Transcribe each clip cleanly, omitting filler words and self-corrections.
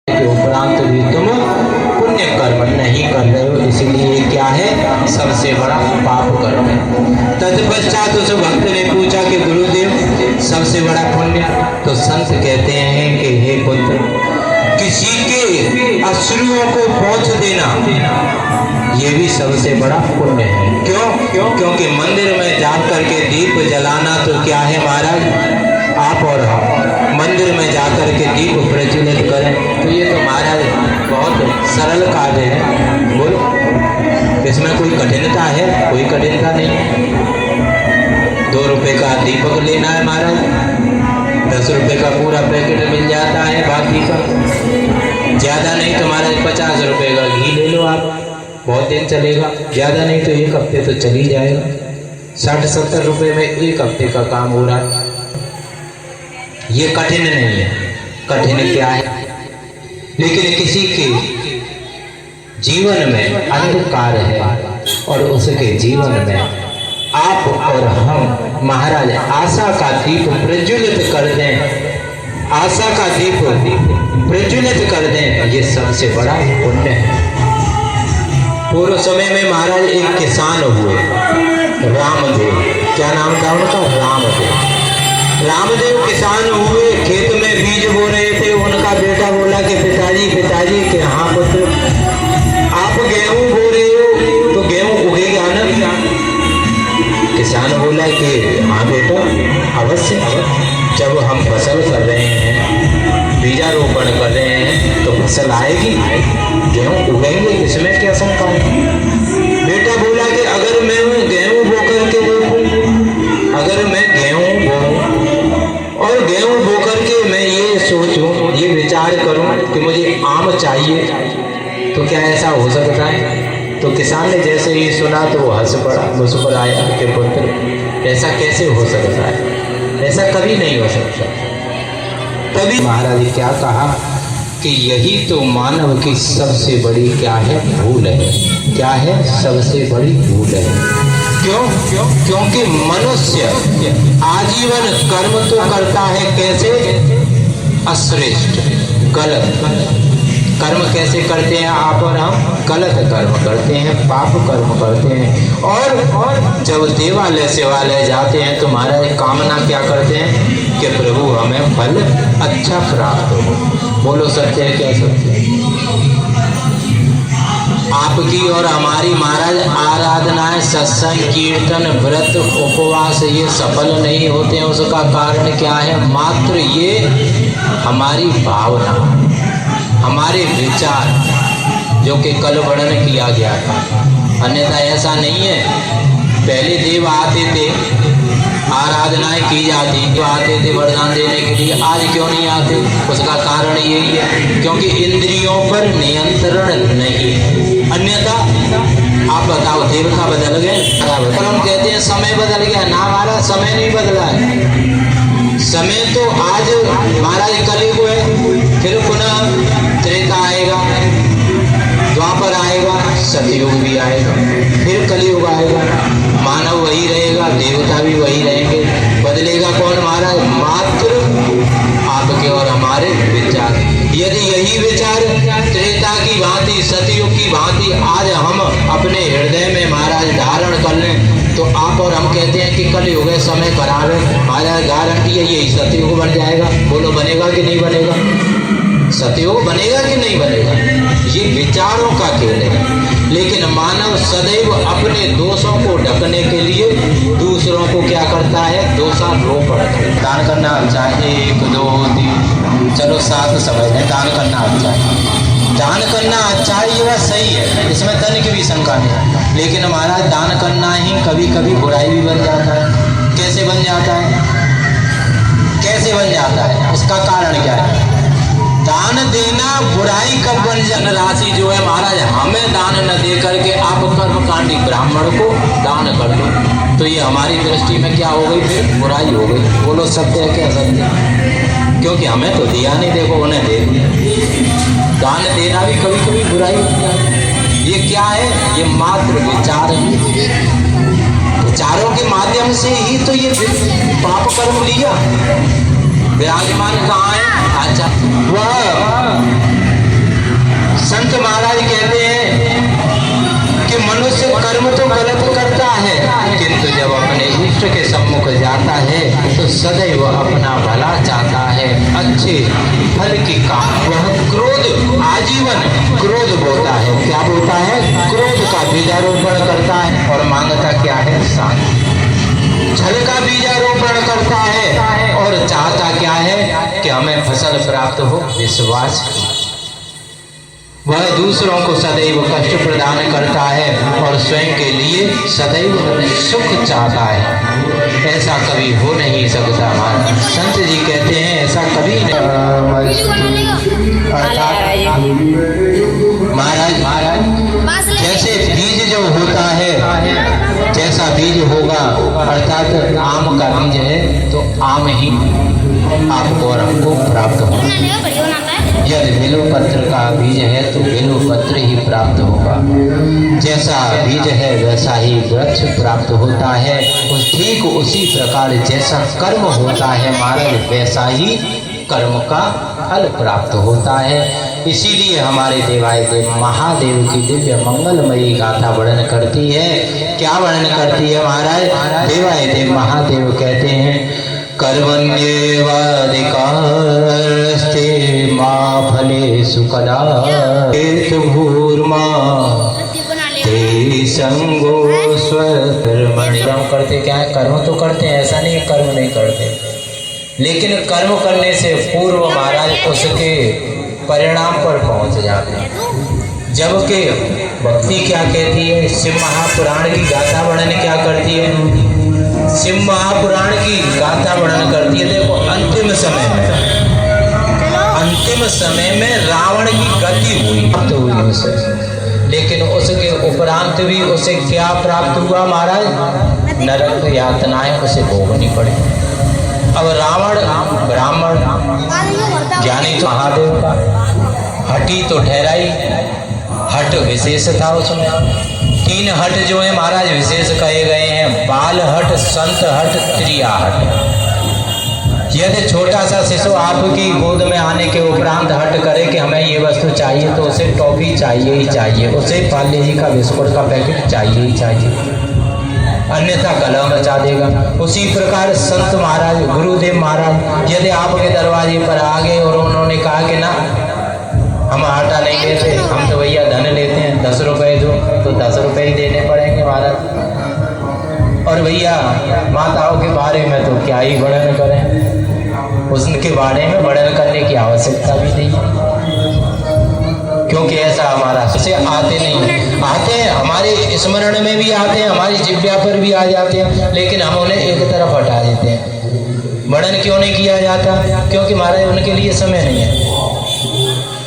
के उपरांत भी तुम पुण्य कर्म नहीं कर रहे हो, इसलिए क्या है सबसे बड़ा पाप कर्म है। तत्पश्चात उस भक्त ने पूछा कि गुरुदेव सबसे बड़ा पुण्य? तो संत कहते हैं कि हे पुत्र, किसी के अश्रुओं को पोंछ देना ये भी सबसे बड़ा पुण्य है। क्यों? क्योंकि मंदिर में जाकर के दीप जलाना तो क्या है महाराज, आप और हम मंदिर में जाकर के दीप प्रज्वलित करें तो ये तो महाराज बहुत सरल कार्य है। बोलो, इसमें कोई कठिनता है? कोई कठिनता नहीं है। 2 रुपए का दीपक लेना है महाराज, 10 रुपए का पूरा पैकेट मिल जाता है बाकी का। ज़्यादा नहीं तो महाराज 50 रुपए का घी ले लो आप, बहुत दिन चलेगा। ज़्यादा नहीं तो 1 हफ्ते तो चल ही जाएगा। 60-70 रुपए में 1 हफ्ते का काम हो रहा है। ये कठिन नहीं है। कठिन क्या है? लेकिन किसी के जीवन में अंधकार है और उसके जीवन में आप और हम महाराज आशा का दीप प्रज्वलित कर दें, आशा का दीप प्रज्वलित कर दें, ये सबसे बड़ा पुण्य है। पूर्व समय में महाराज एक किसान हुए, रामदेव। क्या नाम था उनका? रामदेव। रामदेव किसान हुए, खेत में बीज बो रहे थे। उनका बेटा बोला कि पिताजी कि हाँ पुत्र, आप गेहूं बो रहे हो तो गेहूं उगेगा ना? किसान बोला कि हाँ बेटा, अवश्य। जब हम फसल कर रहे हैं, बीजारोपण कर रहे हैं तो फसल आएगी, गेहूं उगेंगे, इसमें क्या शंका है? बेटा बोला कि अगर मैं गेहूं बो करके अगर मैं गेहूं बोऊं और गेहूं बो करके मैं ये सोचूं, ये विचार करूं कि मुझे आम चाहिए, तो क्या ऐसा हो सकता है? तो किसान ने जैसे ही सुना तो वो हंस पड़ा, मुस्कुराया कि पुत्र ऐसा कैसे हो सकता है, ऐसा कभी नहीं हो सकता। तभी महाराज ने क्या कहा कि यही तो मानव की सबसे बड़ी क्या है, भूल है। क्या है? सबसे बड़ी भूल है। क्यों? क्योंकि मनुष्य आजीवन कर्म तो करता है, कैसे? अश्रेष्ठ, गलत कर्म कैसे करते हैं आप और हम? गलत कर्म करते हैं, पाप कर्म करते हैं। और जब देवालय सेवालय जाते हैं तो महाराज कामना क्या करते हैं कि प्रभु हमें फल अच्छा प्राप्त हो। बोलो सत्य है क्या? सत्य है। आपकी और हमारी महाराज आराधनाएं, सत्संग, कीर्तन, व्रत, उपवास ये सफल नहीं होते हैं। उसका कारण क्या है? मात्र ये हमारी भावना, हमारे विचार जो कि कल वर्णन किया गया था। अन्यथा ऐसा नहीं है। पहले देव आते थे, आराधनाएं की जाती तो आते थे वरदान देने के लिए, आज क्यों नहीं आते? उसका कारण यही है क्योंकि इंद्रियों पर नियंत्रण नहीं है। अन्यथा आप बताओ, देवता बदल गए, पर हम कहते हैं समय बदल गया। ना महाराज, समय नहीं बदला है। समय तो आज महाराज कलयुग है, फिर पुनः त्रेता आएगा, द्वापर आएगा, सतयुग भी आएगा, फिर कलयुग आएगा। मानव वही रहेगा, देवता भी वही रहेंगे। बदलेगा कौन महाराज? मात्र आपके और हमारे विचार। यदि यही विचार त्रेता की भांति, सतयुग की भांति आज हम अपने हृदय में महाराज धारण कर लें तो आप और हम कहते हैं कि कलयुग है, समय खराब है, महाराज गारंटी है यही सतयुग बन जाएगा। बोलो बनेगा कि नहीं बनेगा? सतयुग बनेगा कि नहीं बनेगा? ये विचारों का खेल है। लेकिन मानव सदैव अपने दोषों को ढकने के लिए दूसरों को क्या करता है? दोषारोपण करता है। दान करना अच्छा है, 1 2 3 चलो 7 समझ लें, दान करना अच्छा है। दान करना अच्छा है, ये बात सही है, इसमें धन की भी शंका नहीं। लेकिन हमारा दान करना ही कभी कभी बुराई भी बन जाता है। कैसे बन जाता है? कैसे बन जाता है? उसका कारण क्या है? दान देना बुराई कब बन जाए? राशि जो है महाराज हमें दान न दे करके आप कर्मकांडी ब्राह्मण को दान कर दो, तो ये हमारी दृष्टि में क्या हो गई? फिर बुराई हो गई। बोलो सत्य है क्या? सत्य। क्योंकि हमें तो दिया नहीं, देखो उन्हें दे दिया। दान देना भी कभी कभी बुराई होती है। ये क्या है? ये मात्र विचार है। विचारों के माध्यम से ही तो ये पाप कर्म लिया। विराजमान कहाँ है? अच्छा, वह का वह क्रोध आजीवन क्रोध बोता है। क्या बोता है? क्रोध का बीजारोपण करता है और मांगता क्या है? शांति। छल का बीजारोपण करता है और चाहता क्या है? कि हमें फसल प्राप्त हो विश्वास की। वह दूसरों को सदैव कष्ट प्रदान करता है और स्वयं के लिए सदैव सुख चाहता है। ऐसा कभी हो नहीं सकता। महाराज संत जी कहते हैं ऐसा कभी नहीं। महाराज जैसे बीज जो होता है, जैसा बीज होगा, अर्थात आम का बीज है तो आम ही आपको और हमको प्राप्त होगा। यदि बेलो पत्र का बीज है तो बेलो पत्र ही प्राप्त होगा। जैसा बीज है वैसा ही वृक्ष प्राप्त होता है। ठीक उसी प्रकार जैसा कर्म होता है महाराज, वैसा ही कर्म का फल प्राप्त होता है। इसीलिए हमारे देवादिदेव महादेव की दिव्य मंगलमयी गाथा वर्णन करती है। क्या वर्णन करती है महाराज? देवादिदेव महादेव कहते हैं कर्मण्येवाधिकारस्ते मा फलेषु कदाचित् भूर्मा ते संगो स्वकर्मणि। कर्म करते क्या है? कर्म तो करते हैं, ऐसा नहीं कर्म नहीं करते, लेकिन कर्म करने से पूर्व महाराज उसके परिणाम पर पहुंच जाते हैं। जबकि भक्ति क्या कहती है? शिव महापुराण की गाथा वर्णन क्या करती है? शिव महापुराण की गाथा वर्णन करती है। देखो अंतिम समय में रावण की गति हुई उसे, लेकिन उसके उपरांत भी उसे क्या प्राप्त हुआ महाराज? नरक यातनाएं उसे भोगनी पड़ी। अब रावण ब्राह्मण ज्ञानी तो महादेव का, हठी तो ठहराई, हट विशेष था उसमें। 3 हट जो है महाराज विशेष कहे गए हैं, बाल हट, संत हट, क्रिया हट। यदि छोटा सा शिशु आपकी गोद में आने के उपरांत हट करे कि हमें ये वस्तु चाहिए, तो उसे टॉफी चाहिए ही चाहिए, उसे पार्ले जी का बिस्कुट का पैकेट चाहिए ही चाहिए, अन्यथा गला मचा देगा। उसी प्रकार संत महाराज, गुरुदेव महाराज यदि आपके दरवाजे पर आ गए और उन्होंने कहा कि ना हम आटा नहीं लेते, हम तो भैया धन लेते हैं, 10 रुपए दो, तो 10 रुपए ही देने पड़ेंगे महाराज। और भैया माताओं के बारे में तो क्या ही वर्णन करें, उनके बारे में वर्णन करने की आवश्यकता भी नहीं, क्योंकि ऐसा हमारा से आते नहीं, आते हैं हमारे स्मरण में भी आते हैं, हमारी जिह्वा पर भी आ जाते हैं, लेकिन हम उन्हें एक तरफ हटा देते हैं। वर्णन क्यों नहीं किया जाता? क्योंकि महाराज उनके लिए समय नहीं है,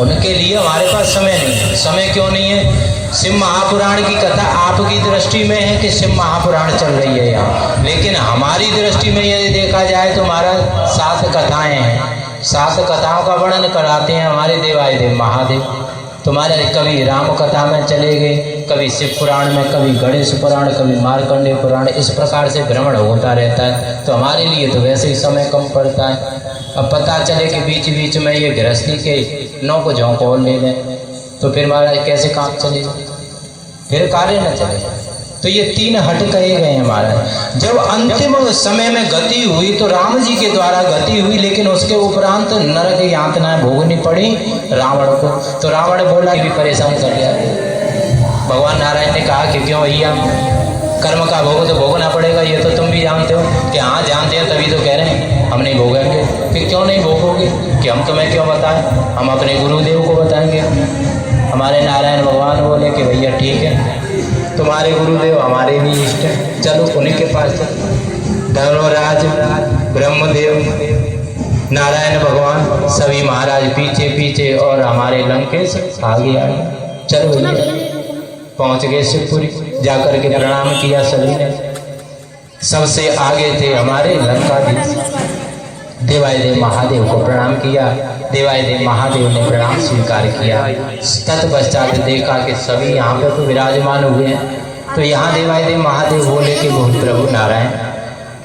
उनके लिए हमारे पास समय नहीं है। समय क्यों नहीं है? शिव महापुराण की कथा आपकी दृष्टि में है कि शिव महापुराण चल रही है यहाँ, लेकिन हमारी दृष्टि में यदि देखा जाए तो महाराज 7 कथाएं हैं। 7 कथाओं का वर्णन कराते हैं हमारे देवादिदेव महादेव। तुम्हारे कभी राम कथा में चले गए, कभी शिव पुराण में, कभी गणेश पुराण, कभी मार्कंडेय पुराण, इस प्रकार से भ्रमण होता रहता है। तो हमारे लिए तो वैसे ही समय कम पड़ता है। अब पता चले कि बीच बीच में ये गृहस्थी के 9 को झोंक और ले लें, तो फिर महाराज कैसे काम चलेगा, फिर कार्य न चलेगा। तो ये 3 हट कहे गए हैं महाराज। जब अंतिम समय में गति हुई तो राम जी के द्वारा गति हुई, लेकिन उसके उपरांत नरक यातनाएं भोगनी पड़ी रावण को। तो रावण बोला कि भी परेशान कर दिया। भगवान नारायण ने कहा कि क्यों भैया, कर्म का भोग तो भोगना पड़ेगा, ये तो तुम भी जानते हो। कि हाँ जानते हैं, तभी तो कह रहे हैं हम नहीं भोगेंगे। फिर क्यों नहीं भोगोगे? कि हम तुम्हें क्यों बताएं, हम अपने गुरुदेव को बताएंगे। हमारे नारायण भगवान बोले कि भैया ठीक है, तुम्हारे गुरुदेव हमारे भी इष्ट हैं, चलो उन्हीं के पास चलो। धर्मराज, ब्रह्मदेव, नारायण भगवान सभी महाराज पीछे पीछे और हमारे लंकेश आगे आगे। चलो भैया पहुँच गए शिवपुरी, जाकर के प्रणाम किया सभी ने। सबसे आगे थे हमारे लंकाधीश, देवादिदेव महादेव को प्रणाम किया। देवादिदेव महादेव ने प्रणाम स्वीकार किया। तत्पश्चात देखा कि सभी यहाँ पर तो विराजमान हुए हैं। तो यहाँ देवादिदेव महादेव बोले कि प्रभु नारायण,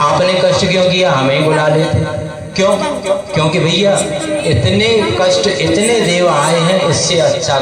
आपने कष्ट क्यों किया, हमें ही बुला लेते। क्यों? क्योंकि भैया इतने कष्ट, इतने देव आए हैं, इससे अच्छा